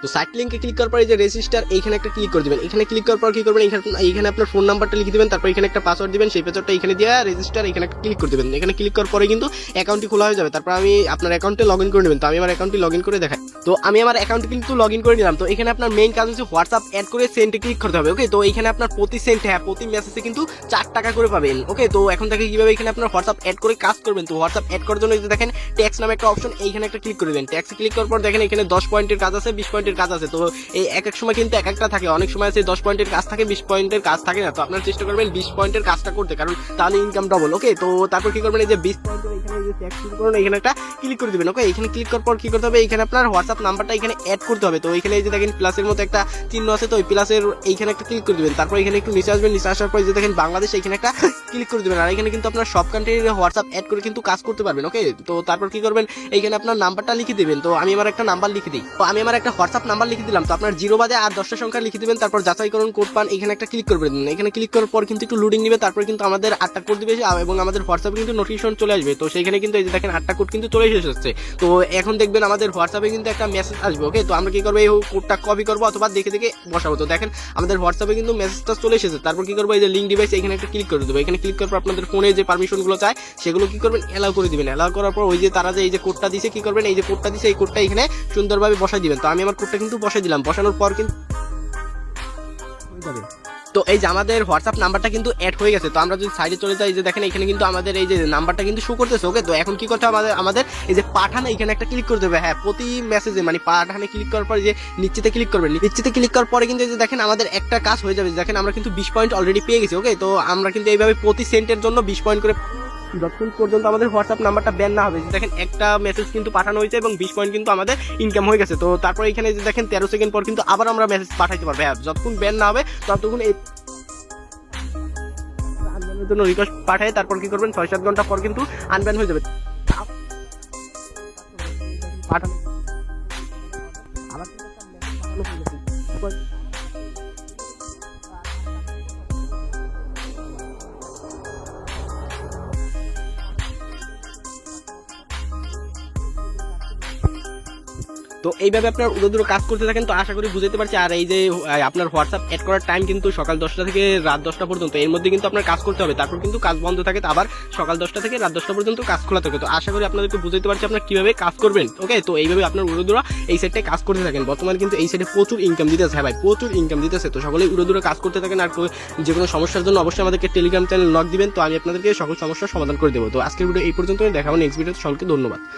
তো সাইট লিঙ্কে ক্লিক করার পরে যে রেজিস্টার এইখানে একটা ক্লিক করে দিবেন। এখানে ক্লিক করার পর কি করবেন, এখানে আপনার ফোন নাম্বারটা লিখে দিবেন, তারপর এখানে একটা পাসওয়ার্ড দিবেন, সেই পাসওয়ার্ডটা এখানে দিয়ে রেজিস্টার এখানে একটা ক্লিক করে দিবেন। এখানে ক্লিক করার পরে কিন্তু অ্যাকাউন্টটি খোলা হয়ে যাবে। তারপর আমি আপনার অ্যাকাউন্টে লগ ইন করে নেবেন। তো আমি আমার অ্যাকাউন্টে লগ ইন করে দেখাই। তো আমি আমার অ্যাকাউন্টে কিন্তু লগ ইন করে নিলাম। তো এখানে আপনার মেইন কাজ হচ্ছে হোয়াটসঅ্যাপ অ্যাড করে সেন্টে ক্লিক করতে হবে। ওকে, তো এখানে আপনার প্রতি সেন্ট, হ্যাঁ প্রতি মেসেজে কিন্তু 4 টাকা করে পাবেন। ওকে, তো এখন থেকে কিভাবে এখানে আপনার হোয়াটসঅ্যাপ অ্যাড করে কাজ করবেন। তো হোয়াটসঅ্যাপ অ্যাড করার জন্য এই যে দেখেন ট্যাক্স নামে একটা অপশন, এইখানে একটা ক্লিক করে দেবেন। ট্যাক্সে ক্লিক করার পর দেখেন এখানে 10 পয়েন্টের কাজ আছে, 20 পয়েন্টের কাজ আছে। তো এই এক এক সময় কিন্তু এক একটা থাকে, অনেক সময় আছে 10 পয়েন্টের কাজ থাকে, 20 পয়েন্টের কাজ থাকে না। তো আপনারা চেষ্টা করবেন 20 পয়েন্টের কাজটা করতে, কারণ তাহলে ইনকাম ডবল। ওকে, তো তারপর কি করবেন, এই যে 20 পয়েন্টের এখানে যে ট্যাক্স ক্লিক করুন, এখানে একটা ক্লিক করে দিবেন। ওকে, এখানে ক্লিক করার পর কি করতে হবে, এখানে আপনার হোয়াটসঅ্যাপ নাম্বারটা এখানে অ্যাড করতে হবে। তো এখানে এই যে দেখেন প্লাসের মতো একটা চিহ্ন আছে, তো ওই প্লাসের এইখানে একটা ক্লিক করে দিবেন। তারপর এখানে একটু নিচে আসবেন, নিচে আসার পর যে দেখেন বাংলাদেশ, এখানে একটা ক্লিক করে দিবেন। আর এখানে কিন্তু আপনার সব কান্ট্রির হোয়াটসঅ্যাপ অ্যাড করে কিন্তু কাজ করতে পারবেন। ওকে, তো তারপর কি করবেন, এইখানে আপনার নাম্বারটা লিখে দিবেন। তো আমি আমার একটা নাম্বার লিখে দিই। তো আমি আমার একটা হোয়াটসঅ্যাপ নাম্বার লিখে দিলাম। তো আপনার 0 বাদে আর 10টা সংখ্যা লিখে দিবেন। তারপর যাচাই করুন কোড পান, এখানে একটা ক্লিক করবেন। এখানে ক্লিক করার পর কিন্তু একটু লোডিং নেবে। তারপর কিন্তু আমাদের 8টা কোড দিবে এবং আমাদের হোয়াটসঅ্যাপে কিন্তু নোটিফিকেশন চলে আসবে। তো সেইখানে কিন্তু এই যে দেখেন 8টা কোড কিন্তু চলে এসেছে। তো এখন দেখবেন আমাদের হোয়াটসঅ্যাপে কিন্তু একটা মেসেজ আসবে। ওকে, তো আমরা কি করবো, এই কোডটা কপি করবো অথবা দেখে দেখে বসাবো। তো দেখেন আমাদের হোয়াটসঅ্যাপে কিন্তু মেসেজটা চলে এসেছে। তারপর কি করবো, এই যে লিঙ্ক ডিভাইস এখানে একটা ক্লিক করে দেবো। এখানে ক্লিক করার পর আপনাদের ফোনে যে পারমিশন গুলো চায় সেগুলো কি করবেন, এলাও করে দিবেন। এলাও করার পর ওই যে তারা যে এই যে কোডটা দিছে কি করবেন, এই যে কোডটা দিছে এই কোডটা এখানে সুন্দরভাবে বসাই দিবেন। তো আমি আমার কোডটা কিন্তু বসাই দিলাম। বসানোর পর কিন্তু তো এই যে আমাদের হোয়াটসঅ্যাপ নাম্বারটা কিন্তু অ্যাড হয়ে গেছে। তো আমরা যদি সাইডে চলে যাই, যে দেখেন এখানে কিন্তু আমাদের এই যে নাম্বারটা কিন্তু শো করতেছে। ওকে, তো এখন কি করতে হবে, আমাদের এই যে পাঠানো এখানে একটা ক্লিক করতে হবে। হ্যাঁ, প্রতি মেসেজে মানে পাঠানে ক্লিক করার পর যে নিচেতে ক্লিক করবেন। নিচেতে ক্লিক করার পরে কিন্তু এই যে দেখেন আমাদের একটা কাজ হয়ে যাবে। দেখেন আমরা কিন্তু 20 পয়েন্ট অলরেডি পেয়ে গেছি। ওকে, তো আমরা কিন্তু এইভাবে প্রতি সেন্টের জন্য 20 পয়েন্ট করে যতক্ষণ পর্যন্ত আমাদের হোয়াটসঅ্যাপ নাম্বারটা ব্যান না হবে। দেখেন একটা মেসেজ কিন্তু পাঠানো হয়েছে এবং 20 পয়েন্ট কিন্তু আমাদের ইনকাম হয়ে গেছে। তো তারপর এখানে যে দেখেন 13 সেকেন্ড পর কিন্তু আবার আমরা মেসেজ পাঠাইতে পারবো। হ্যাঁ, যতক্ষণ ব্যান না হবে ততক্ষণ এই আনব্যানের জন্য রিকোয়েস্ট পাঠায়। তারপর কি করবেন, 6-7 ঘন্টা পর কিন্তু আনব্যান হয়ে যাবে। পাঠানো আবার তো এইভাবে আপনার উড়োদুরো কাজ করতে থাকেন। তো আশা করি বুঝতে পারছি। আর এই যে আপনার হোয়াটসঅ্যাপ অ্যাড করার টাইম কিন্তু সকাল 10টা থেকে রাত 10টা পর্যন্ত, এর মধ্যে কিন্তু আপনার কাজ করতে হবে। তারপর কিন্তু কাজ বন্ধ থাকে, আবার সকাল 10টা থেকে রাত 10টা পর্যন্ত কাজ খোলা থাকে। তো আশা করি আপনাদেরকে বুঝতে পারছি আপনারা কিভাবে কাজ করবেন। ওকে, তো এইভাবে আপনার উড়োদুরা এই সাইডটায় কাজ করতে থাকেন। বর্তমানে কিন্তু এই সাইডে প্রচুর ইনকাম দিতেছে। হ্যাঁ ভাই, প্রচুর ইনকাম দিতেছে। তো সকলেই উড়োদুরা কাজ করতে থাকেন। আর যে কোনো সমস্যার জন্য অবশ্যই আমাদেরকে টেলিগ্রাম চ্যানেল লগ দিবেন। তো আমি আপনাদেরকে সকল সমস্যার সমাধান করে দেবো। তো আজকের ভিডিও এই পর্যন্ত, দেখা হবে নেক্সট ভিডিওতে। সকলকে ধন্যবাদ।